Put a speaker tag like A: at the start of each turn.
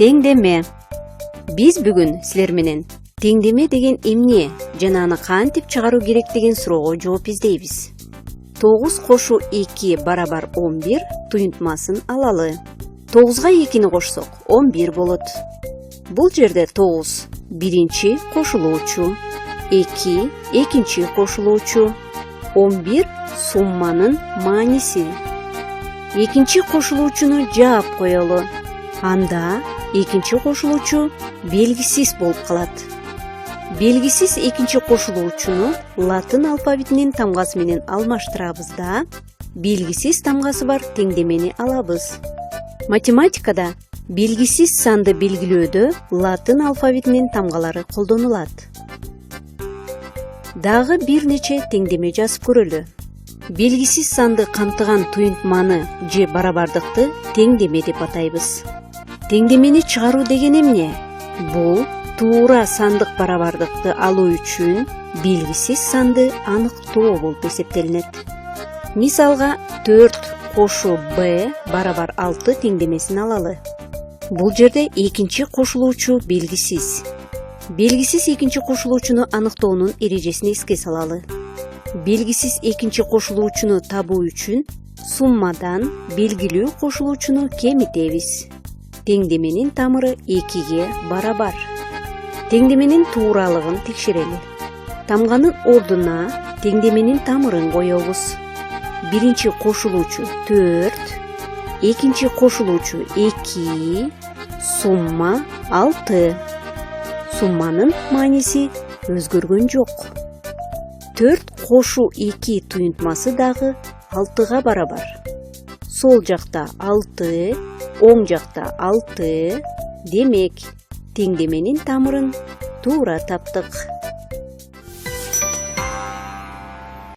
A: Теңдеме. Биз бүгүн силер менен теңдеме деген эмне жана аны кантип чыгаруу керек деген суроого жооп издейбиз. 9 кошуу 2 барабар 11 туюнтмасын алалы. 9га 2-ни кошсок 11 болот. Бул жерде 9 биринчи кошулуучу, 2 экинчи кошулуучу, 11 сумманын мааниси. Экинчи кошулуучуну жаап коелу. Анда экинчи кошулуучу белгисиз болуп калат. Белгисиз экинчи кошулуучуну латын алфавитинин тамгасы менен алмаштырабыз да, белгисиз тамгасы бар теңдемени алабыз. Математикада белгисиз санды белгилөөдө латын алфавитинин тамгалары колдонулат. Дагы бир нече теңдеме жазып көрөлү. Белгисиз санды камтыган туюнтманы же барабардыкты теңдеме деп атайбыз. Теңдемени чыгаруу деген эмне? Бул туура сандык барабардыкты алуу үчүн белгисиз санды аныктоо болуп эсептелинет. Мисалга 4 кошуу b барабар 6 теңдемесин алалы. Бул жерде экинчи кошулуучу белгисиз. Белгисиз экинчи кошулуучуну аныктоонун эрежесин эске салалы. Белгисиз экинчи кошулуучуну табуу үчүн суммадан белгилүү кошулуучуну кемитебиз. Теңдеменин тамыры 2ге барабар. Теңдеменин тууралыгын текшерели. Тамганын ордуна теңдеменин тамырын коебуз. Биринчи кошулуучу 4, экинчи кошулуучу 2, сумма 6. Сумманын мааниси өзгөргөн жок. 4 кошуу 2 туюнтмасы дагы 6га барабар. Сол жакта 6, оң жакта 6. Демек, теңдеменин тамырын туура таптык.